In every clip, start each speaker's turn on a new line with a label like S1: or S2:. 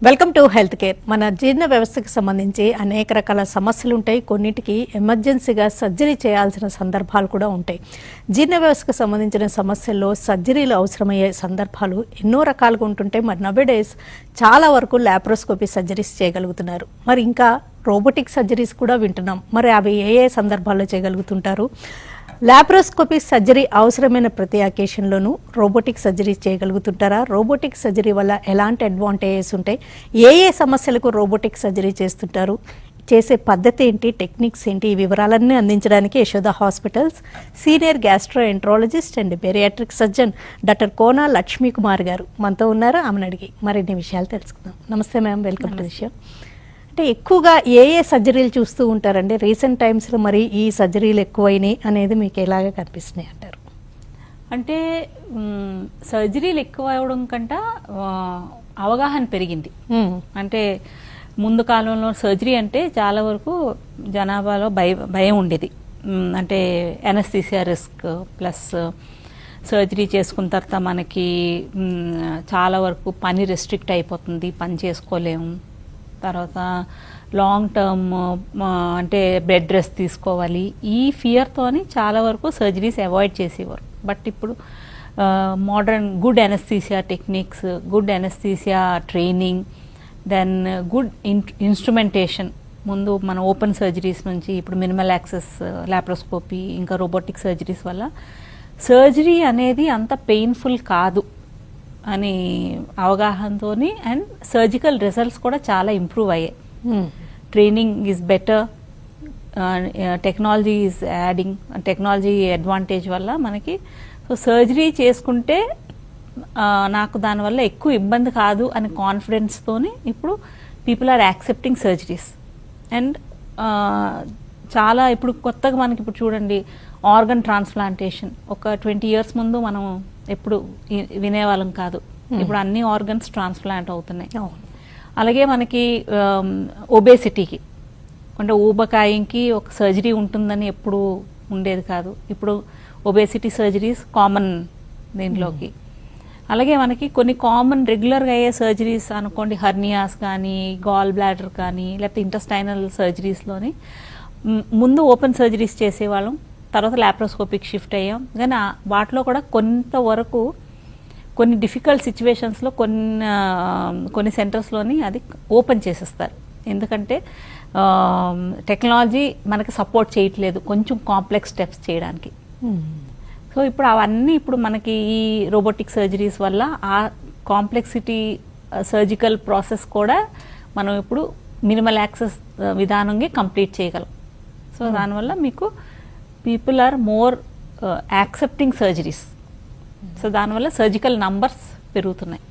S1: Welcome to health care. మన జీర్ణ వ్యవస్థకు సంబంధించి అనేక రకాల సమస్యలు ఉంటాయి. కొన్నిటికి ఎమర్జెన్సీగా సర్జరీ చేయాల్సిన సందర్భాలు కూడా ఉంటాయి. జీర్ణ వ్యవస్థకు సంబంధించిన సమస్యల్లో సర్జరీలు అవసరమయ్యే సందర్భాలు ఎన్నో రకాలుగా ఉంటుంటాయి. మరి నవేడేస్ చాలా వరకు లాప్రోస్కోపీ సర్జరీస్ చేయగలుగుతున్నారు. మరి ఇంకా రోబోటిక్ సర్జరీస్ కూడా వింటున్నాం. మరి అవి ఏ సందర్భాల్లో చేయగలుగుతుంటారు? లాప్రోస్కోపీ సర్జరీ అవసరమైన ప్రతి అకేషన్లోనూ రోబోటిక్ సర్జరీ చేయగలుగుతుంటారా? రోబోటిక్ సర్జరీ వల్ల ఎలాంటి అడ్వాంటేజెస్ ఉంటాయి? ఏ సమస్యలకు రోబోటిక్ సర్జరీ చేస్తుంటారు? చేసే పద్ధతి ఏంటి, టెక్నిక్స్ ఏంటి? ఈ వివరాలన్నీ అందించడానికి Yashoda hospitals senior gastroenterologist and bariatric surgeon doctor Kona Lakshmi Kumar గారు మనతో ఉన్నారు. ఆమెను అడిగి మరిన్ని విషయాలు తెలుసుకుందాం. నమస్తే ma'am, welcome to the show. అంటే ఎక్కువగా ఏ సర్జరీలు చూస్తూ ఉంటారండి రీసెంట్ టైమ్స్లో? మరి ఈ సర్జరీలు ఎక్కువైనాయి అనేది మీకు ఎలాగ కనిపిస్తున్నాయి అంటారు?
S2: అంటే సర్జరీలు ఎక్కువ అవడం కంటే అవగాహన పెరిగింది. అంటే ముందు కాలంలో సర్జరీ అంటే చాలా వరకు జనాభాలో భయం ఉండేది. అంటే ఎనస్థీసియా రిస్క్ ప్లస్ సర్జరీ చేసుకున్న తర్వాత మనకి చాలా వరకు పని రెస్ట్రిక్ట్ అయిపోతుంది, పని చేసుకోలేము. తర్వాత లాంగ్ టర్మ్ అంటే బెడ్ రెస్ట్ తీసుకోవాలి. ఈ ఫియర్తోని చాలా వరకు సర్జరీస్ అవాయిడ్ చేసేవారు. బట్ ఇప్పుడు modern good anaesthesia techniques, good anaesthesia training, then good instrumentation, ముందు మన ఓపెన్ సర్జరీస్ నుంచి ఇప్పుడు మినిమల్ యాక్సెస్ లాప్రోస్కోపీ ఇంకా రోబోటిక్ సర్జరీస్ వల్ల సర్జరీ అనేది అంత పెయిన్ఫుల్ కాదు అని అవగాహనతోని అండ్ సర్జికల్ రిజల్ట్స్ కూడా చాలా ఇంప్రూవ్ అయ్యాయి. Training is better, technology is adding, technology advantage వల్ల మనకి సో సర్జరీ చేసుకుంటే నాకు దానివల్ల ఎక్కువ ఇబ్బంది కాదు అనే కాన్ఫిడెన్స్తోని ఇప్పుడు people are accepting surgeries. And చాలా ఇప్పుడు కొత్తగా మనకి ఇప్పుడు చూడండి ఆర్గన్ ట్రాన్స్ప్లాంటేషన్. ఒక 20 years ముందు మనం ఎప్పుడు వినేవాళ్ళం కాదు. ఇప్పుడు అన్ని ఆర్గన్స్ ట్రాన్స్ప్లాంట్ అవుతున్నాయి. అలాగే మనకి ఒబేసిటీకి అంటే ఊబకాయంకి ఒక సర్జరీ ఉంటుందని ఎప్పుడు ఉండేది కాదు. ఇప్పుడు ఒబేసిటీ సర్జరీస్ కామన్ దీంట్లోకి. అలాగే మనకి కొన్ని కామన్ రెగ్యులర్గా అయ్యే సర్జరీస్ అనుకోండి, హర్నియాస్ కానీ, గాల్ బ్లాడర్ కానీ, లేకపోతే ఇంటెస్టైనల్ సర్జరీస్లోని ముందు ఓపెన్ సర్జరీస్ చేసేవాళ్ళం, తర్వాత లాప్రోస్కోపిక్ షిఫ్ట్ అయ్యాం. కానీ వాటిలో కూడా కొంతవరకు కొన్ని డిఫికల్ట్ సిచ్యువేషన్స్లో కొన్ని సెంటర్స్లోని అది ఓపెన్ చేసేస్తారు. ఎందుకంటే టెక్నాలజీ మనకి సపోర్ట్ చేయట్లేదు కొంచెం కాంప్లెక్స్ స్టెప్స్ చేయడానికి. సో ఇప్పుడు అవన్నీ ఇప్పుడు మనకి ఈ రోబోటిక్ సర్జరీస్ వల్ల ఆ కాంప్లెక్సిటీ సర్జికల్ ప్రాసెస్ కూడా మనం ఇప్పుడు మినిమల్ యాక్సెస్ విధానంగా కంప్లీట్ చేయగలం. సో దానివల్ల మీకు people are more accepting surgeries. So దానివల్ల సర్జికల్ నంబర్స్ పెరుగుతున్నాయి.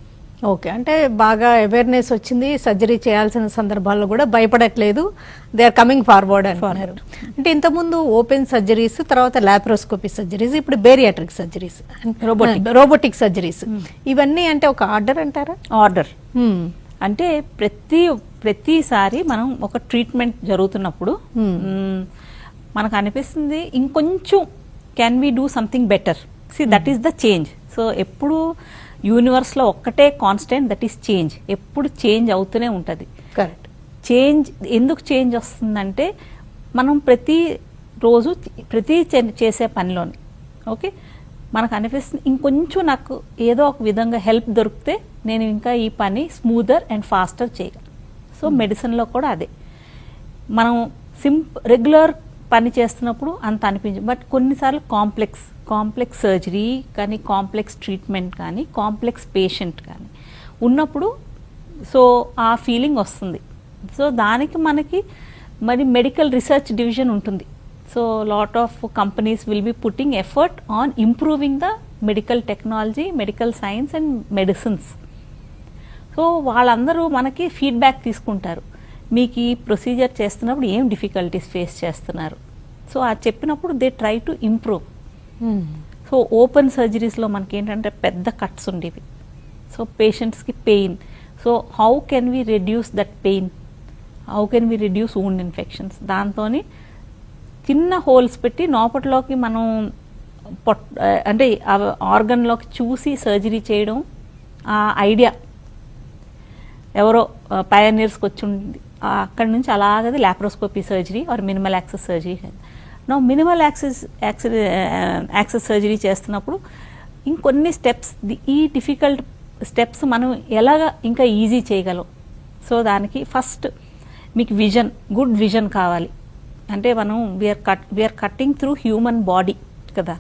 S1: ఓకే, అంటే బాగా అవేర్నెస్ వచ్చింది. సర్జరీ చేయాల్సిన సందర్భాల్లో కూడా భయపడట్లేదు, దే ఆర్ కమింగ్ ఫార్వర్డ్ అంటున్నారు. అంటే ఇంతకుముందు ఓపెన్ సర్జరీస్, తర్వాత లాప్రోస్కోపీ సర్జరీస్, ఇప్పుడు బేరియాట్రిక్ సర్జరీస్, రోబోటిక్ సర్జరీస్, ఇవన్నీ అంటే ఒక ఆర్డర్ అంటారా?
S2: ఆర్డర్ అంటే ప్రతిసారి మనం ఒక ట్రీట్మెంట్ జరుగుతున్నప్పుడు మనకు అనిపిస్తుంది ఇంకొంచెం can we do something better. See that is the change. So ఎప్పుడు యూనివర్స్లో ఒక్కటే కాన్స్టెంట్, దట్ ఈస్ చేంజ్. ఎప్పుడు చేంజ్ అవుతూనే ఉంటుంది.
S1: కరెక్ట్.
S2: చేంజ్ ఎందుకు చేంజ్ వస్తుందంటే మనం ప్రతిరోజు చేసే పనిలోని ఓకే మనకు అనిపిస్తుంది ఇంకొంచెం నాకు ఏదో ఒక విధంగా హెల్ప్ దొరికితే నేను ఇంకా ఈ పని స్మూదర్ అండ్ ఫాస్టర్ చేయగలను. సో మెడిసిన్లో కూడా అదే, మనం రెగ్యులర్ పని చేస్తున్నప్పుడు అంత అనిపించదు. బట్ కొన్నిసార్లు కాంప్లెక్స్ సర్జరీ కానీ, కాంప్లెక్స్ ట్రీట్మెంట్ కానీ, కాంప్లెక్స్ పేషెంట్ కానీ ఉన్నప్పుడు సో ఆ ఫీలింగ్ వస్తుంది. సో దానికి మనకి మరి మెడికల్ రీసెర్చ్ డివిజన్ ఉంటుంది. So lot of companies will be putting effort on improving the medical technology, medical science and medicines. So వాళ్ళందరూ మనకి ఫీడ్బ్యాక్ తీసుకుంటారు. మీకు ఈ ప్రొసీజర్ చేస్తున్నప్పుడు ఏం డిఫికల్టీస్ ఫేస్ చేస్తున్నారు. సో అది చెప్పినప్పుడు they try to improve. So open సర్జరీస్లో మనకి ఏంటంటే పెద్ద కట్స్ ఉండేవి. సో పేషెంట్స్కి pain. So how can we reduce that pain, how can we reduce wound infections. దాంతో చిన్న హోల్స్ పెట్టి లోపట్లోకి మనం అంటే ఆర్గన్లోకి చూసి సర్జరీ చేయడం ఆ ఐడియా. ఎవరో పయనీర్స్కి వచ్చి అక్కడి నుంచి అలాగది laparoscopy surgery or minimal access surgery. నా మినిమల్ యాక్సెస్ సర్జరీ చేస్తున్నప్పుడు ఇంకొన్ని స్టెప్స్, ఈ డిఫికల్ట్ స్టెప్స్ మనం ఎలాగ ఇంకా ఈజీ చేయగలం. సో దానికి ఫస్ట్ మీకు విజన్, గుడ్ విజన్ కావాలి. అంటే మనం we're cutting through human body కదా,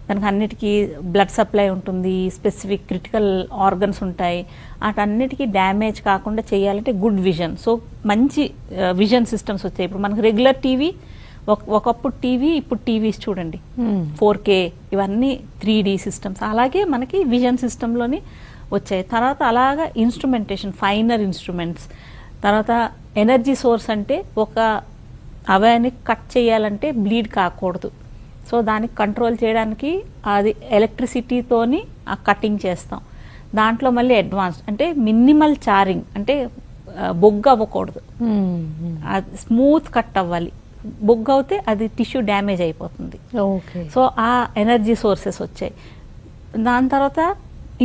S2: దానికి అన్నిటికీ బ్లడ్ సప్లై ఉంటుంది, స్పెసిఫిక్ క్రిటికల్ ఆర్గన్స్ ఉంటాయి, వాటన్నిటికీ డ్యామేజ్ కాకుండా చేయాలంటే గుడ్ విజన్. సో మంచి విజన్ సిస్టమ్స్ వచ్చాయి. ఇప్పుడు మనకు రెగ్యులర్ టీవీ, ఒకప్పుడు టీవీ, ఇప్పుడు టీవీస్ చూడండి 4K, ఇవన్నీ 3D సిస్టమ్స్. అలాగే మనకి విజన్ సిస్టంలోని వచ్చాయి. తర్వాత అలాగా ఇన్స్ట్రుమెంటేషన్, ఫైనర్ ఇన్స్ట్రుమెంట్స్. తర్వాత ఎనర్జీ సోర్స్, అంటే ఒక అవయాన్ని కట్ చేయాలంటే బ్లీడ్ కాకూడదు. సో దానికి కంట్రోల్ చేయడానికి అది ఎలక్ట్రిసిటీతోని ఆ కటింగ్ చేస్తాం. దాంట్లో మళ్ళీ అడ్వాన్స్డ్ అంటే మినిమల్ చారింగ్, అంటే బొగ్గు అవ్వకూడదు, అది స్మూత్ కట్ అవ్వాలి. బొగ్గు అవుతే అది టిష్యూ డ్యామేజ్ అయిపోతుంది. సో ఆ ఎనర్జీ సోర్సెస్ వచ్చాయి. దాని తర్వాత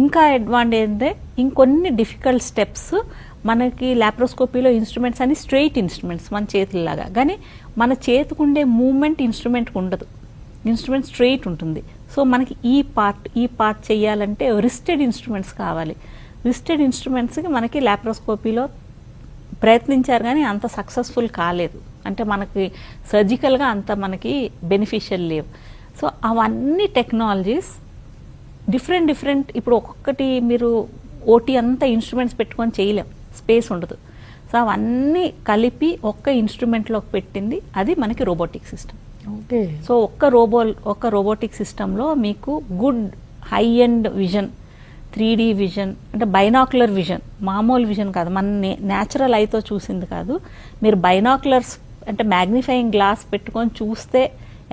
S2: ఇంకా అడ్వాంటేజ్ అంటే ఇంకొన్ని డిఫికల్ట్ స్టెప్స్ మనకి లాప్రోస్కోపీలో ఇన్స్ట్రుమెంట్స్ అని స్ట్రెయిట్ ఇన్స్ట్రుమెంట్స్ మన చేతుల్లాగా, కానీ మన చేతికుండే మూమెంట్ ఇన్స్ట్రుమెంట్కి ఉండదు, ఇన్స్ట్రుమెంట్ స్ట్రెయిట్ ఉంటుంది. సో మనకి ఈ పార్ట్ చేయాలంటే రిస్టెడ్ ఇన్స్ట్రుమెంట్స్ కావాలి. రిస్టెడ్ ఇన్స్ట్రుమెంట్స్కి మనకి లాప్రోస్కోపీలో ప్రయత్నించారు కానీ అంత సక్సెస్ఫుల్ కాలేదు, అంటే మనకి సర్జికల్గా అంత మనకి బెనిఫిషియల్ లేవు. సో అవన్నీ టెక్నాలజీస్ డిఫరెంట్. ఇప్పుడు ఒక్కొక్కటి మీరు ఓటీ అంతా ఇన్స్ట్రుమెంట్స్ పెట్టుకొని చేయలేం, స్పేస్ ఉండదు. సో అవన్నీ కలిపి ఒక్క ఇన్స్ట్రుమెంట్లోకి పెట్టింది అది మనకి రోబోటిక్ సిస్టమ్. సో ఒక్క రోబోటిక్ సిస్టంలో మీకు good high end vision, 3D vision, అంటే బైనాక్యులర్ విజన్, మామూలు విజన్ కాదు, మన న్యాచురల్ ఐతో చూసింది కాదు. మీరు బైనాక్యులర్స్ అంటే మ్యాగ్నిఫైయింగ్ గ్లాస్ పెట్టుకొని చూస్తే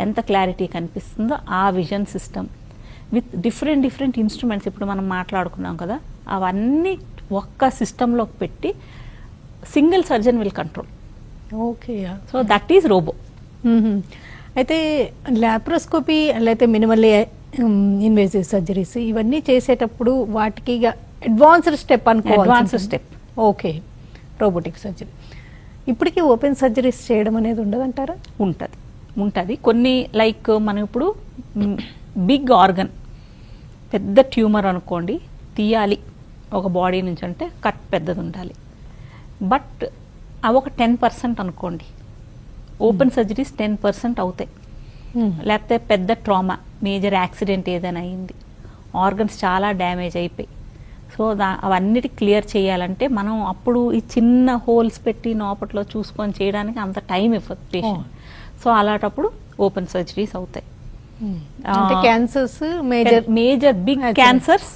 S2: ఎంత క్లారిటీ కనిపిస్తుందో ఆ vision system with different instruments ఇప్పుడు మనం మాట్లాడుకున్నాం కదా, అవన్నీ ఒక్క సిస్టంలోకి పెట్టి single surgeon will control.
S1: Okay,
S2: so that is robo.
S1: అయితే లాప్రోస్కోపీ లేకపోతే మినిమల్లీ ఇన్వేజివ్ సర్జరీస్ ఇవన్నీ చేసేటప్పుడు వాటికి advanced step
S2: advanced step.
S1: Okay, robotic surgery. ఇప్పటికీ ఓపెన్ సర్జరీస్ చేయడం అనేది ఉండదంటారా?
S2: ఉంటుంది. కొన్ని లైక్ మనం ఇప్పుడు బిగ్ ఆర్గన్, పెద్ద ట్యూమర్ అనుకోండి, తీయాలి ఒక బాడీ నుంచి అంటే కట్ పెద్దది ఉండాలి. బట్ అవి ఒక 10% అనుకోండి, ఓపెన్ సర్జరీస్ 10% అవుతాయి. లేకపోతే పెద్ద ట్రామా, మేజర్ యాక్సిడెంట్ ఏదైనా అయింది, ఆర్గన్స్ చాలా డ్యామేజ్ అయిపోయి, సో అవన్నిటి క్లియర్ చేయాలంటే మనం అప్పుడు ఈ చిన్న హోల్స్ పెట్టి నోపట్లో చూసుకొని చేయడానికి అంత టైం ఇవ్వదు పేషెంట్. సో అలాంటప్పుడు ఓపెన్ సర్జరీస్ అవుతాయి.
S1: Cancers,
S2: major big cancers,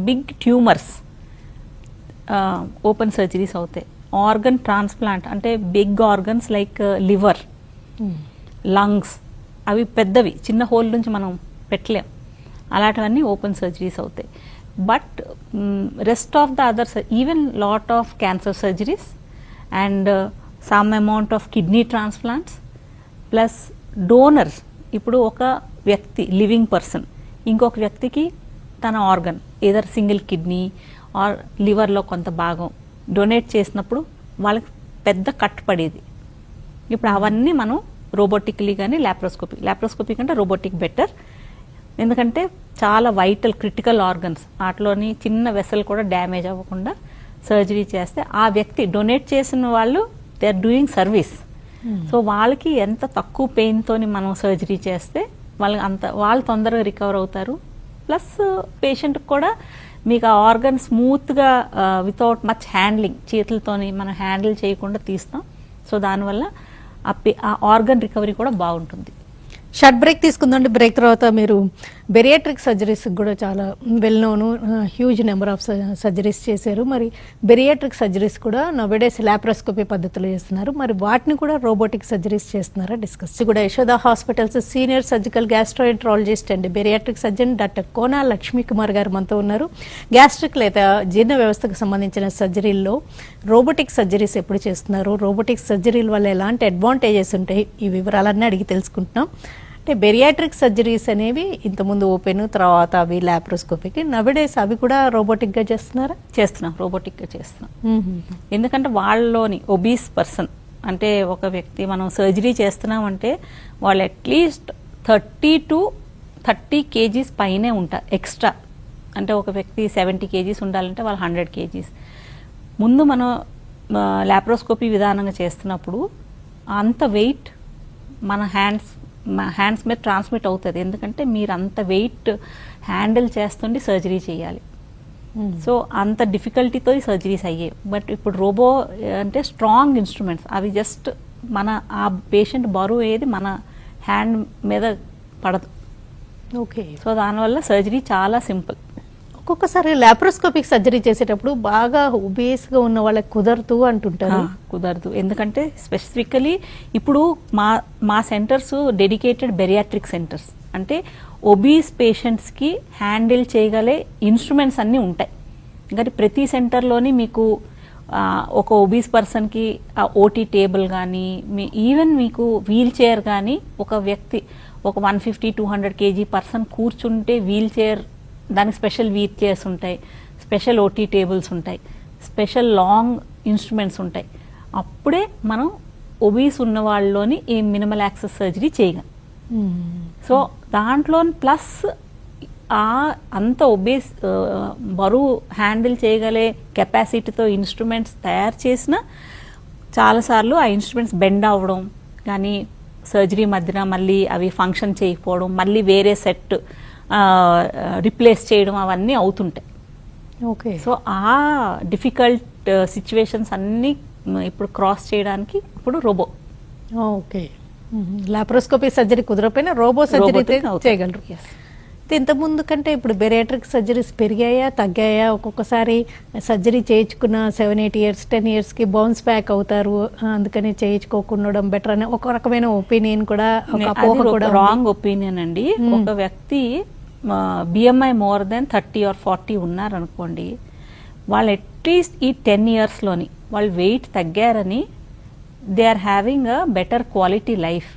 S2: big tumours open surgeries అవుతాయి. ఆర్గన్ ట్రాన్స్ప్లాంట్ అంటే big organs like liver, lungs, అవి పెద్దవి, చిన్న హోల్ నుంచి మనం పెట్టలేం, అలాంటివన్నీ ఓపెన్ సర్జరీస్ అవుతాయి. But rest of the others, even lot of cancer surgeries and some amount of kidney transplants plus donors. ఇప్పుడు ఒక వ్యక్తి లివింగ్ పర్సన్ ఇంకొక వ్యక్తికి తన organ either single kidney or లివర్లో కొంత భాగం డొనేట్ చేసినప్పుడు వాళ్ళకి పెద్ద కట్ పడేది. ఇప్పుడు అవన్నీ మనం రోబోటిక్లీ కానీ లాప్రోస్కోపీ కంటే రోబోటిక్ బెటర్. ఎందుకంటే చాలా వైటల్ క్రిటికల్ ఆర్గన్స్, వాటిలోని చిన్న వెసల్ కూడా డ్యామేజ్ అవ్వకుండా సర్జరీ చేస్తే ఆ వ్యక్తి డొనేట్ చేసిన వాళ్ళు they are doing service. So వాళ్ళకి ఎంత తక్కువ పెయిన్తోని మనం సర్జరీ చేస్తే వాళ్ళు తొందరగా రికవర్ అవుతారు. ప్లస్ పేషెంట్కి కూడా మీకు ఆ ఆర్గన్ స్మూత్గా వితౌట్ మచ్ హ్యాండ్లింగ్, చేతులతోని మనం హ్యాండిల్ చేయకుండా తీస్తాం. సో దానివల్ల ఆ ఆర్గన్ రికవరీ కూడా బాగుంటుంది.
S1: Short break తీసుకుందండి. బ్రేక్ తర్వాత మీరు బెరియాట్రిక్ సర్జరీస్ కూడా చాలా well known, huge number of surgeries చేశారు. మరి బెరియాట్రిక్ సర్జరీస్ కూడా నోవేడేస్ లాప్రోస్కోపీ పద్ధతిలో చేస్తున్నారు. మరి వాటిని కూడా రోబోటిక్ సర్జరీస్ చేస్తున్నారా డిస్కస్ కూడా. Yashoda hospitals senior surgical gastroenterologist and bariatric surgeon doctor Kona Lakshmi Kumar గారు మనతో ఉన్నారు. గ్యాస్ట్రిక్ లేదా జీర్ణ వ్యవస్థకు సంబంధించిన సర్జరీల్లో రోబోటిక్ సర్జరీస్ ఎప్పుడు చేస్తున్నారు, రోబోటిక్ సర్జరీల వల్ల ఎలాంటి అడ్వాంటేజెస్ ఉంటాయి, ఈ వివరాలన్నీ అడిగి తెలుసుకుంటున్నాం. అంటే బెరియాట్రిక్ సర్జరీస్ అనేవి ఇంతకుముందు ఓపెన్, తర్వాత అవి లాప్రోస్కోపీకి, నవడేస్ అవి కూడా రోబోటిక్గా చేస్తున్నారా?
S2: చేస్తున్నాం, రోబోటిక్గా చేస్తున్నాం. ఎందుకంటే వాళ్ళలోని ఒబీస్ పర్సన్ అంటే ఒక వ్యక్తి మనం సర్జరీ చేస్తున్నామంటే వాళ్ళు అట్లీస్ట్ 30 to 30 kgs పైనే ఉంటారు ఎక్స్ట్రా. అంటే ఒక వ్యక్తి 70 kgs ఉండాలంటే వాళ్ళు 100 kgs. ముందు మనం లాప్రోస్కోపీ విధానంగా చేస్తున్నప్పుడు అంత వెయిట్ మన హ్యాండ్స్ మీద ట్రాన్స్మిట్ అవుతుంది. ఎందుకంటే మీరు అంత వెయిట్ హ్యాండిల్ చేస్తుండి సర్జరీ చేయాలి. సో అంత డిఫికల్టీతో ఈ సర్జరీస్ అయ్యాయి. బట్ ఇప్పుడు రోబో అంటే స్ట్రాంగ్ ఇన్స్ట్రుమెంట్స్, అవి జస్ట్ మన ఆ పేషెంట్ బరువు ఏది మన హ్యాండ్ మీద పడదు.
S1: ఓకే.
S2: సో దానివల్ల సర్జరీ చాలా సింపుల్.
S1: ఒక్కొక్కసారి లాప్రోస్కోపిక్ సర్జరీ చేసేటప్పుడు బాగా ఒబేస్గా ఉన్న వాళ్ళకి కుదరదు అంటుంటారు.
S2: కుదరదు, ఎందుకంటే స్పెసిఫికలీ ఇప్పుడు మా సెంటర్స్ డెడికేటెడ్ బెరియాట్రిక్ సెంటర్స్. అంటే ఒబీస్ పేషెంట్స్కి హ్యాండిల్ చేయగలే ఇన్స్ట్రుమెంట్స్ అన్నీ ఉంటాయి. కానీ ప్రతి సెంటర్లోని మీకు ఒక ఒబీస్ పర్సన్కి ఓటీ టేబుల్ కానీ ఈవెన్ మీకు వీల్ చైర్ కానీ ఒక వ్యక్తి ఒక 150-200 kg పర్సన్ కూర్చుంటే వీల్ చైర్, దానికి స్పెషల్ వీల్ చైర్స్ ఉంటాయి, స్పెషల్ ఓటీ టేబుల్స్ ఉంటాయి, స్పెషల్ లాంగ్ ఇన్స్ట్రుమెంట్స్ ఉంటాయి. అప్పుడే మనం ఒబీస్ ఉన్న వాళ్ళలోని ఈ మినిమల్ యాక్సెస్ సర్జరీ చేయగలం. సో దాంట్లో ప్లస్ అంత ఒబేస్ బరువు హ్యాండిల్ చేయగలే కెపాసిటీతో ఇన్స్ట్రుమెంట్స్ తయారు చేసిన చాలాసార్లు ఆ ఇన్స్ట్రుమెంట్స్ బెండ్ అవ్వడం కానీ సర్జరీ మధ్యన మళ్ళీ అవి ఫంక్షన్ చేయకపోవడం, మళ్ళీ వేరే సెట్ రిప్లేస్ చేయడం అవన్నీ అవుతుంటాయి.
S1: ఓకే.
S2: సో ఆ డిఫికల్ట్ సిచ్యువేషన్స్ అన్నీ ఇప్పుడు క్రాస్ చేయడానికి ఇప్పుడు రోబో.
S1: ఓకే. లాప్రోస్కోపీ సర్జరీ కుదరకపోయినా రోబో సర్జరీ చేయగలరు. ఇంతకుముందు కంటే ఇప్పుడు బెరియాట్రిక్ సర్జరీస్ పెరిగాయా తగ్గాయా? ఒక్కొక్కసారి సర్జరీ చేయించుకున్న 7-8 years 10 yearsకి బౌన్స్ బ్యాక్ అవుతారు, అందుకని చేయించుకోకుండా బెటర్ అనే ఒక రకమైన ఒపీనియన్ కూడా, ఒక అపోహ కూడా.
S2: రాంగ్ ఒపీనియన్ అండి. ఒక వ్యక్తి BMI more than 30 or 40 ఉన్నారనుకోండి, వాళ్ళు అట్లీస్ట్ ఈ 10 yearsలోని వాళ్ళు వెయిట్ తగ్గారని they are having a better quality life.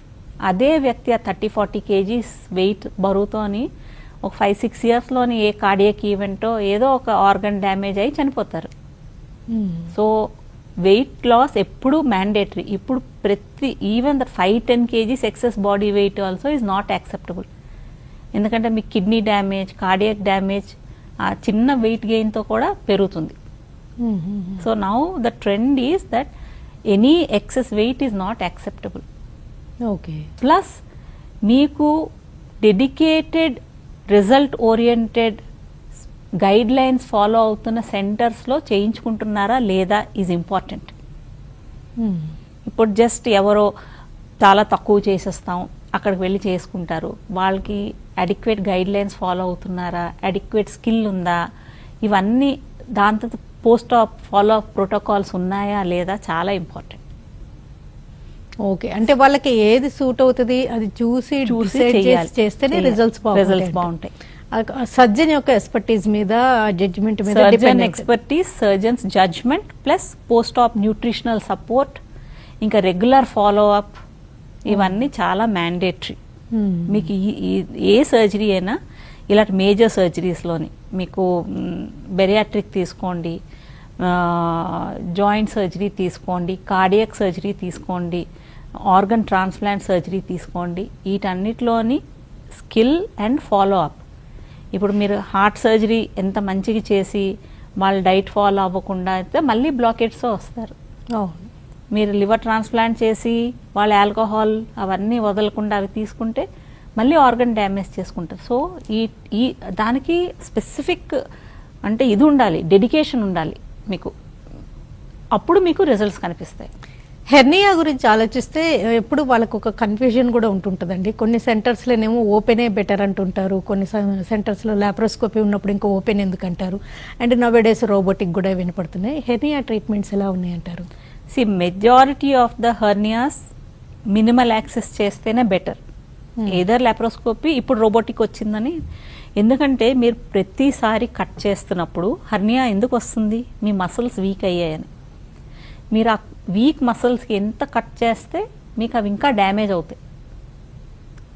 S2: అదే వ్యక్తి ఆ 30-40 kgs వెయిట్ బరువుతోని ఒక 5-6 yearsలోని ఏ కార్డియాక్ ఈవెంటో ఏదో ఒక ఆర్గన్ డ్యామేజ్ అయ్యి చనిపోతారు. సో వెయిట్ లాస్ ఎప్పుడు మ్యాండేటరీ. ఇప్పుడు ప్రతి even the 5-10 kgs excess body weight also is not acceptable. ఎందుకంటే మీ కిడ్నీ డ్యామేజ్, కార్డియాక్ డ్యామేజ్ ఆ చిన్న వెయిట్ గెయిన్తో కూడా పెరుగుతుంది. So now the trend is that any excess weight is not acceptable.
S1: Okay.
S2: Plus మీకు dedicated result oriented guidelines follow అవుతున్న సెంటర్స్లో చేయించుకుంటున్నారా లేదా ఈజ్ ఇంపార్టెంట్. ఇప్పుడు జస్ట్ ఎవరో చాలా తక్కువ చేసేస్తాం అక్కడికి వెళ్ళి చేసుకుంటారు, వాళ్ళకి అడిక్వేట్ గైడ్ లైన్స్ ఫాలో అవుతున్నారా, అడిక్వేట్ స్కిల్ ఉందా, ఇవన్నీ దాంతో పోస్ట్ ఆప్ ఫాలో అప్ ప్రోటోకాల్స్ ఉన్నాయా లేదా చాలా ఇంపార్టెంట్.
S1: ఓకే. అంటే వాళ్ళకి ఏది సూట్ అవుతుంది అది చూసి చేస్తేనే రిజల్ట్స్
S2: బాగుంటాయి.
S1: సర్జన్ యొక్క ఎక్స్పర్టీస్ మీద, జడ్జ్మెంట్ మీద,
S2: surgeon expertise, surgeons judgement plus post op nutritional support, ఇంకా రెగ్యులర్ ఫాలో అప్, ఇవన్నీ చాలా మ్యాండేటరీ. మీకు ఏ సర్జరీ అయినా ఇలాంటి మేజర్ సర్జరీస్లోని మీకు బెరియాట్రిక్ తీసుకోండి, జాయింట్ సర్జరీ తీసుకోండి, కార్డియాక్ సర్జరీ తీసుకోండి, ఆర్గన్ ట్రాన్స్ప్లాంట్ సర్జరీ తీసుకోండి, వీటన్నిటిలోని స్కిల్ అండ్ ఫాలో అప్. ఇప్పుడు మీరు హార్ట్ సర్జరీ ఎంత మంచిగా చేసి వాళ్ళు డైట్ ఫాలో అవ్వకుండా అయితే మళ్ళీ బ్లాకేట్స్తో వస్తారు. మీరు లివర్ ట్రాన్స్ప్లాంట్ చేసి వాళ్ళు ఆల్కహాల్ అవన్నీ వదలకుండా అవి తీసుకుంటే మళ్ళీ ఆర్గన్ డ్యామేజ్ చేసుకుంటారు. సో ఈ దానికి స్పెసిఫిక్ అంటే ఇది ఉండాలి, డెడికేషన్ ఉండాలి మీకు, అప్పుడు మీకు రిజల్ట్స్ కనిపిస్తాయి.
S1: హెర్నియా గురించి ఆలోచిస్తే ఎప్పుడు వాళ్ళకు ఒక కన్ఫ్యూజన్ కూడా ఉంటుంటుందండి. కొన్ని సెంటర్స్లోనేమో ఓపెనే బెటర్ అంటుంటారు, కొన్ని సెంటర్స్లో లాప్రోస్కోపీ ఉన్నప్పుడు ఇంకా ఓపెన్ ఎందుకు అంటారు. అండ్ నవేడేస్ రోబోటిక్ కూడా వినపడుతున్నాయి. హెర్నియా ట్రీట్మెంట్స్ ఎలా ఉన్నాయంటారు?
S2: Majority of the hernias minimal access చేస్తేనే బెటర్. ఏదర్ లాప్రోస్కోపీ, ఇప్పుడు రోబోటిక్ వచ్చిందని. ఎందుకంటే మీరు ప్రతిసారి కట్ చేస్తున్నప్పుడు హెర్నియా ఎందుకు వస్తుంది? మీ మసిల్స్ వీక్ అయ్యాయని. మీరు ఆ వీక్ మసిల్స్కి ఎంత కట్ చేస్తే మీకు అవి ఇంకా డ్యామేజ్ అవుతాయి.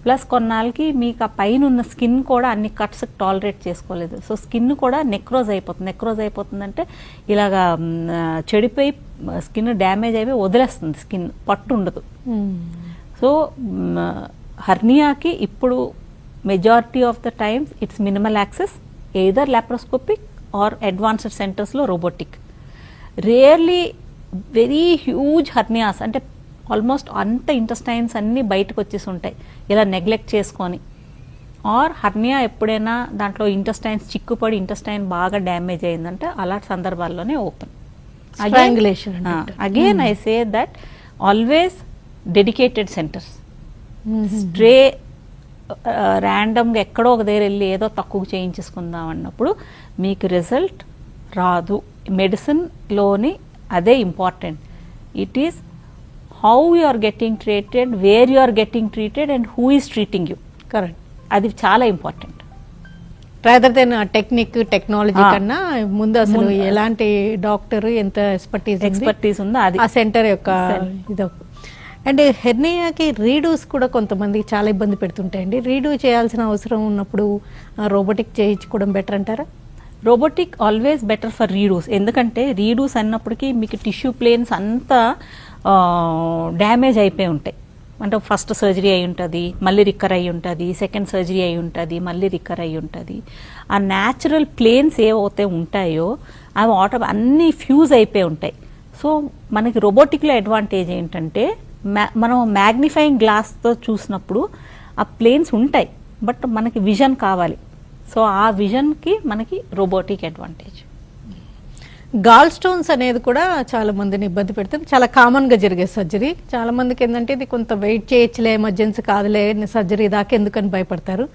S2: ప్లస్ కొన్నాళ్ళకి మీకు ఆ పైన ఉన్న స్కిన్ కూడా అన్ని కట్స్ టాలరేట్ చేసుకోలేదు. సో స్కిన్ కూడా నెక్రోజ్ అయిపోతుంది. నెక్రోజ్ అయిపోతుందంటే ఇలాగా చెడిపోయి స్కిన్ డ్యామేజ్ అయిపోయి వదిలేస్తుంది, స్కిన్ పట్టు ఉండదు. సో హర్నియాకి ఇప్పుడు majority of the times it's minimal access, either laparoscopic or advanced సెంటర్స్లో robotic. Rarely very huge hernias అంటే ఆల్మోస్ట్ అంత ఇంటెస్టైన్స్ అన్నీ బయటకు వచ్చేసి ఉంటాయి ఇలా నెగ్లెక్ట్ చేసుకొని, ఆర్ హర్నియా ఎప్పుడైనా దాంట్లో ఇంటెస్టైన్స్ చిక్కుపడి ఇంటెస్టైన్ బాగా డ్యామేజ్ అయిందంటే అలాంటి సందర్భాల్లోనే open. Again I say that always dedicated centres. Stray ర్యాండమ్గా ఎక్కడో ఒక దగ్గర వెళ్ళి ఏదో తక్కువ చేయించేసుకుందాం అన్నప్పుడు మీకు రిజల్ట్ రాదు. మెడిసిన్లోని అదే important. It is how you are getting treated, where you are getting treated and who is treating you.
S1: Correct.
S2: అది చాలా ఇంపార్టెంట్.
S1: రాదర్ దెన్ టెక్నాలజీ కన్నా ముందు అసలు ఎలాంటి డాక్టర్ ఎంత ఎక్స్పర్టీస్
S2: ఉందో అది
S1: ఆ సెంటర్ యొక్క ఇదో. అండ్ హెర్నియాకి రీడూస్ కూడా కొంతమంది చాలా ఇబ్బంది పెడుతుంటాయండి. రీడూ చేయాల్సిన అవసరం ఉన్నప్పుడు రోబోటిక్ చేయించుకోవడం బెటర్ అంటారా?
S2: Robotic always better for redos. ఎందుకంటే రీడూస్ అన్నప్పటికీ మీకు టిష్యూ ప్లేన్స్ అంతా డ్యామేజ్ అయిపోయి ఉంటాయి. అంటే ఫస్ట్ సర్జరీ అయి ఉంటుంది, మళ్ళీ రికర్ అయి ఉంటుంది, సెకండ్ సర్జరీ అయి ఉంటుంది, మళ్ళీ రికర్ అయి ఉంటుంది. ఆ న్యాచురల్ ప్లేన్స్ ఏవైతే ఉంటాయో అవి అన్నీ ఫ్యూజ్ అయిపోయి ఉంటాయి. సో మనకి రోబోటిక్లో అడ్వాంటేజ్ ఏంటంటే మనం మ్యాగ్నిఫైయింగ్ గ్లాస్తో చూసినప్పుడు ఆ ప్లేన్స్ ఉంటాయి, బట్ మనకి విజన్ కావాలి. సో ఆ విజన్కి మనకి రోబోటిక్ అడ్వాంటేజ్.
S1: గాల్ స్టోన్స్ అనేది కూడా చాలా మందిని ఇబ్బంది పెడుతుంది. చాలా కామన్గా జరిగే సర్జరీ. చాలా మందికి ఏంటంటే ఇది కొంత వెయిట్ చేయొచ్చులే, ఎమర్జెన్సీ కాదులే, సర్జరీ దాకా ఎందుకని భయపడతారు.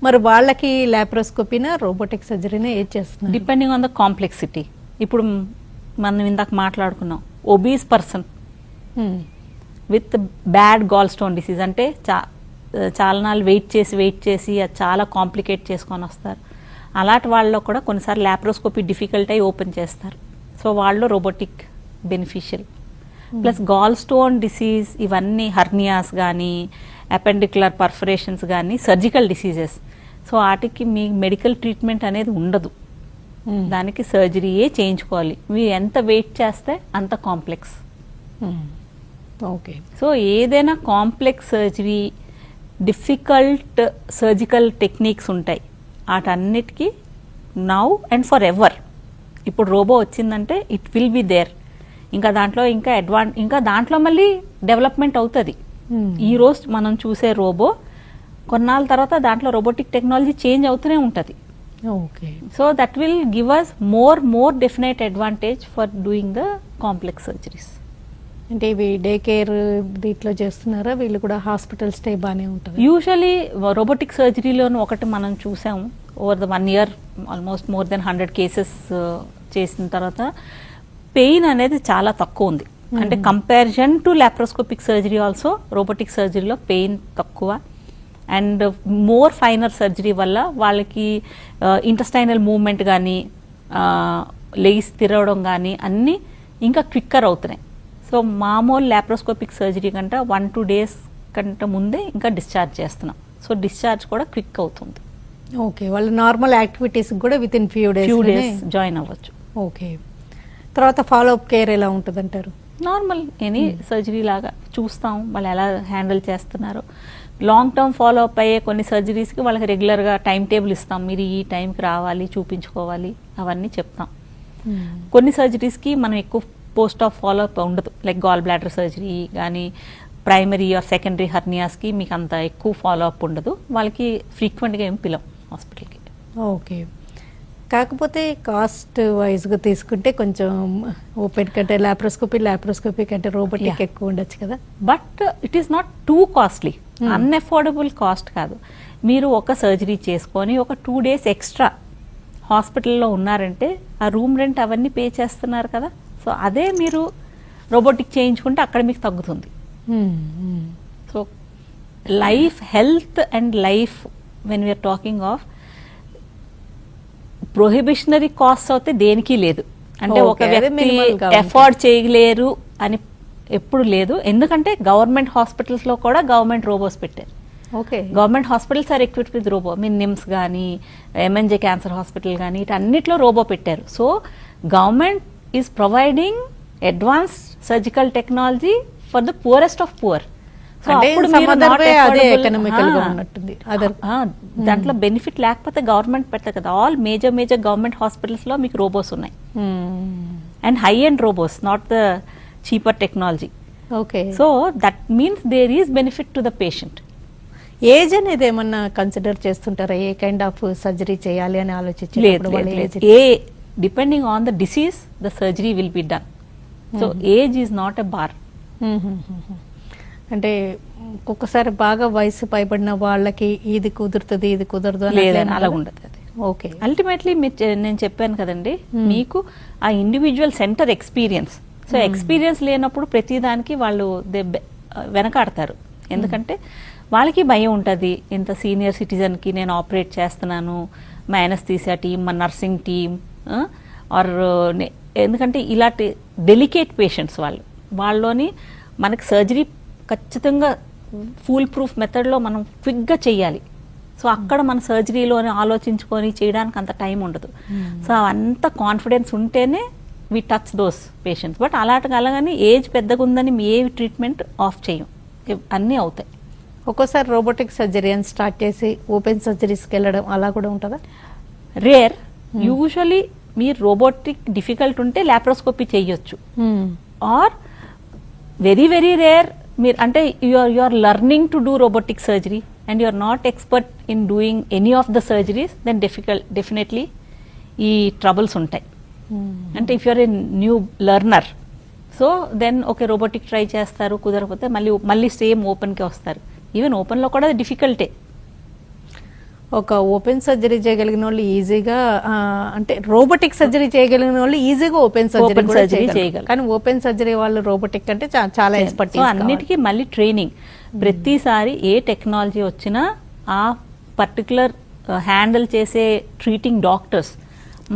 S1: మరి వాళ్ళకి లాప్రోస్కోపీనా రోబోటిక్ సర్జరీనే ఏది చేస్తున్నారు?
S2: Depending on the complexity. ఇప్పుడు మనం ఇందాక మాట్లాడుకున్నాం, obese person with bad gallstone disease అంటే చాలా నాళ్ళు వెయిట్ చేసి అది చాలా కాంప్లికేట్ చేసుకొని వస్తారు. అలాంటి వాళ్ళలో కూడా కొన్నిసార్లు లాప్రోస్కోపీ డిఫికల్ట్ అయి ఓపెన్ చేస్తారు. సో వాళ్ళు robotic beneficial. Plus gallstone disease ఇవన్నీ హర్నియాస్ కానీ అపెండిక్యులర్ పర్ఫరేషన్స్ కానీ సర్జికల్ డిసీజెస్. సో వాటికి మీ మెడికల్ ట్రీట్మెంట్ అనేది ఉండదు, దానికి సర్జరీయే చేయించుకోవాలి. మీరు ఎంత వెయిట్ చేస్తే అంత కాంప్లెక్స్.
S1: ఓకే.
S2: సో ఏదైనా complex surgery, difficult surgical techniques ఉంటాయి, వాటన్నిటికీ నౌ అండ్ ఫర్ ఎవర్. ఇప్పుడు రోబో వచ్చిందంటే ఇట్ విల్ బి దేర్. ఇంకా దాంట్లో ఇంకా దాంట్లో మళ్ళీ డెవలప్మెంట్ అవుతుంది. ఈ రోజు మనం చూసే రోబో కొన్నాళ్ళ తర్వాత దాంట్లో రోబోటిక్ టెక్నాలజీ చేంజ్ అవుతూనే ఉంటుంది.
S1: Okay.
S2: So that will give us more definite advantage for doing the complex surgeries.
S1: అంటే ఇవి డే కేర్ దీంట్లో చేస్తున్నారా? వీళ్ళు కూడా హాస్పిటల్ స్టే బాగానే ఉంటుంది.
S2: యూజువలీ రోబోటిక్ సర్జరీలోను ఒకటి మనం చూసాము, over the 1 year almost more than 100 cases చేసిన తర్వాత పెయిన్ అనేది చాలా తక్కువ ఉంది. అంటే comparison to laparoscopic surgery also robotic సర్జరీలో పెయిన్ తక్కువ. అండ్ మోర్ ఫైనర్ సర్జరీ వల్ల వాళ్ళకి ఇంటెస్టైనల్ మూవ్మెంట్ కానీ లెగ్స్ తిరగడం కానీ అన్నీ ఇంకా క్విక్కర్ అవుతున్నాయి. సో మామూలు లాప్రోస్కోపిక్ సర్జరీ కంటే 1-2 days కంటే ముందే ఇంకా డిశ్చార్జ్ చేస్తున్నాం. సో డిశ్చార్జ్ కూడా క్విక్ అవుతుంది.
S1: ఓకే. వాళ్ళు నార్మల్ యాక్టివిటీస్ కూడా with in few days
S2: join అవ్వచ్చు.
S1: ఓకే. తర్వాత ఫాలో అప్ కేర్ ఎలా ఉంటుంది అంటారు?
S2: నార్మల్ ఎనీ సర్జరీ లాగా చూస్తాం, వాళ్ళు ఎలా హ్యాండిల్ చేస్తున్నారు. లాంగ్ టర్మ్ ఫాలో అప్ అయ్యే కొన్ని సర్జరీస్కి వాళ్ళకి రెగ్యులర్గా టైం టేబుల్ ఇస్తాం, మీరు ఈ టైంకి రావాలి, చూపించుకోవాలి, అవన్నీ చెప్తాం. కొన్ని సర్జరీస్కి మనం ఎక్కువ పోస్ట్ ఆఫ్ ఫాలో అప్ ఉండదు, లైక్ గాల్ బ్లాడర్ సర్జరీ కానీ ప్రైమరీ ఆర్ సెకండరీ హర్నియాస్కి మీకు అంత ఎక్కువ ఫాలో అప్ ఉండదు. వాళ్ళకి ఫ్రీక్వెంట్గా ఏం పిలం హాస్పిటల్కి.
S1: ఓకే. కాకపోతే కాస్ట్ వైజ్గా తీసుకుంటే కొంచెం ఓపెన్ కంటే లాప్రోస్కోపీ కంటే రోబోటిక్ ఎక్కువ ఉండొచ్చు కదా.
S2: But it is not too costly, unaffordable cost కాదు. మీరు ఒక సర్జరీ చేసుకొని ఒక 2 days ఎక్స్ట్రా హాస్పిటల్లో ఉన్నారంటే ఆ రూమ్ రెంట్ అవన్నీ పే చేస్తున్నారు కదా. సో అదే మీరు రోబోటిక్ చేయించుకుంటే అక్కడ మీకు తగ్గుతుంది. So life, health and life when we are talking of prohibitionary cost అయితే దేనికి లేదు. అంటే ఒక వ్యక్తి ఎఫోర్డ్ చేయలేరు అని ఎప్పుడు లేదు. ఎందుకంటే గవర్నమెంట్ హాస్పిటల్స్లో కూడా గవర్నమెంట్ రోబోస్ పెట్టారు.
S1: Okay.
S2: Government hospitals are equipped with robo. NIMS కానీ ఎంఎన్జే క్యాన్సర్ హాస్పిటల్ కానీ ఇటన్నిటిలో రోబో పెట్టారు. So government is providing advanced surgical technology for the purest of poor. So
S1: అంటే
S2: అప్పుడు
S1: some
S2: మీరు
S1: other
S2: not
S1: way అదే
S2: affordable-
S1: economical గా ఉన్నట్టుంది. Other-
S2: దాంట్లో బెనిఫిట్ లేకపోతే గవర్నమెంట్ పెడతారు కదా. ఆల్ మేజర్ గవర్నమెంట్ హాస్పిటల్స్ లో మీకు రోబోస్ ఉన్నాయి, and high end robos, not the cheaper technology.
S1: Okay.
S2: So that means there is benefit to the patient.
S1: Age అనేది ఏమన్నా కన్సిడర్ చేస్తుంటారా? ఏ కైండ్ ఆఫ్ సర్జరీ చేయాలి అని ఆలోచించేటప్పుడు వాళ్ళ age?
S2: A depending on the disease the surgery will be done. So age is not a bar.
S1: అంటే ఒక్కొక్కసారి బాగా వయసు పైబడిన వాళ్ళకి ఇది కుదురుతుంది ఇది కుదరదు అని
S2: లేదని
S1: అట్లా
S2: అలా
S1: ఏమన్నా?
S2: ఉండదు అది.
S1: ఓకే.
S2: అల్టిమేట్లీ నేను చెప్పాను కదండి, మీకు ఆ individual centre experience. So experience లేనప్పుడు ప్రతిదానికి వాళ్ళు వెనకాడతారు. ఎందుకంటే వాళ్ళకి భయం ఉంటుంది, ఇంత సీనియర్ సిటిజన్కి నేను ఆపరేట్ చేస్తున్నాను, మా అనస్థీసియా టీమ్, మా నర్సింగ్ టీమ్, ఆర్ ఎందుకంటే ఇలాంటి డెలికేట్ పేషెంట్స్ వాళ్ళలోని మనకి సర్జరీ ఖచ్చితంగా ఫుల్ ప్రూఫ్ మెథడ్లో మనం క్విక్గా చెయ్యాలి. సో అక్కడ మన సర్జరీలోనే ఆలోచించుకొని చేయడానికి అంత టైం ఉండదు. సో అంత కాన్ఫిడెన్స్ ఉంటేనే we touch those patients. But అలాగని ఏజ్ పెద్దగా ఉందని ఏ ట్రీట్మెంట్ ఆఫ్ చేయం, అన్నీ అవుతాయి.
S1: ఒక్కోసారి రోబోటిక్ సర్జరీ అని స్టార్ట్ చేసి ఓపెన్ సర్జరీస్కి వెళ్ళడం అలా కూడా ఉంటుందా?
S2: రేర్. యూజువలీ మీరు రోబోటిక్ డిఫికల్ట్ ఉంటే లాప్రోస్కోపీ చేయొచ్చు. ఆర్ వెరీ వెరీ రేర్ మీరు అంటే you are learning to do robotic surgery and you are not expert in doing any of the surgeries, then definitely ఈ ట్రబుల్స్ ఉంటాయి. అంటే if you are a new learner, so then okay robotic try చేస్తారు, కుదరకపోతే మళ్ళీ same ఓపెన్కే వస్తారు. Even ఓపెన్లో కూడా డిఫికల్టే.
S1: ఒక ఓపెన్ సర్జరీ చేయగలిగిన వాళ్ళు ఈజీగా అంటే రోబోటిక్ సర్జరీ చేయగలిగిన వాళ్ళు ఈజీగా ఓపెన్ సర్జరీ చేయగలరు. కానీ ఓపెన్ సర్జరీ వాళ్ళు రోబోటిక్ అంటే చాలా ఎక్స్పర్ట్.
S2: సో అన్నిటికీ మళ్ళీ ట్రైనింగ్. ప్రతిసారి ఏ టెక్నాలజీ వచ్చినా ఆ పర్టికులర్ హ్యాండిల్ చేసే ట్రీటింగ్ డాక్టర్స్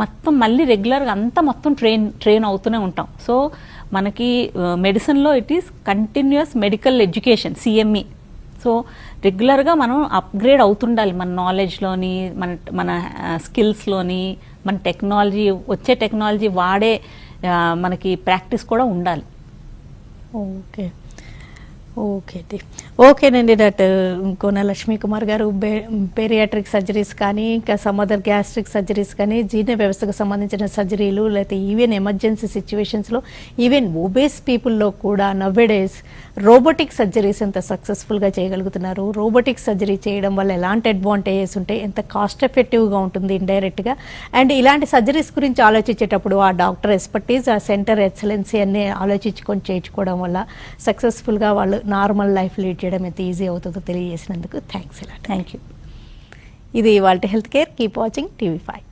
S2: మొత్తం మళ్ళీ రెగ్యులర్గా అంతా మొత్తం ట్రైన్ అవుతూనే ఉంటాం. సో మనకి మెడిసిన్లో it is continuous medical education, CME. So రెగ్యులర్గా మనం అప్గ్రేడ్ అవుతుండాలి మన నాలెడ్జ్లోని, మన స్కిల్స్లోని, మన టెక్నాలజీ వచ్చే టెక్నాలజీ వాడే మనకి ప్రాక్టీస్ కూడా ఉండాలి.
S1: ఓకే ఓకేనండి. డాక్టర్ కోన లక్ష్మీ కుమార్ గారు పేరియాట్రిక్ సర్జరీస్ కానీ ఇంకా సమ్ అదర్ గ్యాస్ట్రిక్ సర్జరీస్ కానీ జీర్ణ వ్యవస్థకు సంబంధించిన సర్జరీలు లేకపోతే ఈవెన్ ఎమర్జెన్సీ సిచ్యువేషన్స్లో ఈవెన్ ఒబేస్ పీపుల్లో కూడా నవ్వేడేస్ రోబోటిక్ సర్జరీస్ ఎంత సక్సెస్ఫుల్గా చేయగలుగుతున్నారు, రోబోటిక్ సర్జరీ చేయడం వల్ల ఎలాంటి అడ్వాంటేజెస్ ఉంటాయి, ఎంత కాస్ట్ ఎఫెక్టివ్గా ఉంటుంది ఇండైరెక్ట్గా, అండ్ ఇలాంటి సర్జరీస్ గురించి ఆలోచించేటప్పుడు ఆ డాక్టర్ ఎక్స్పర్టీస్, ఆ సెంటర్ ఎక్సలెన్సీ అన్నీ ఆలోచించుకొని చేయించుకోవడం వల్ల సక్సెస్ఫుల్గా వాళ్ళు నార్మల్ లైఫ్ లీడ్ చేయడం ఎంత ఈజీ అవుతుందో తెలియజేసినందుకు థ్యాంక్స్.
S2: Thank you.
S1: ఇది ఇవాల్టి health care. Keep watching TV5.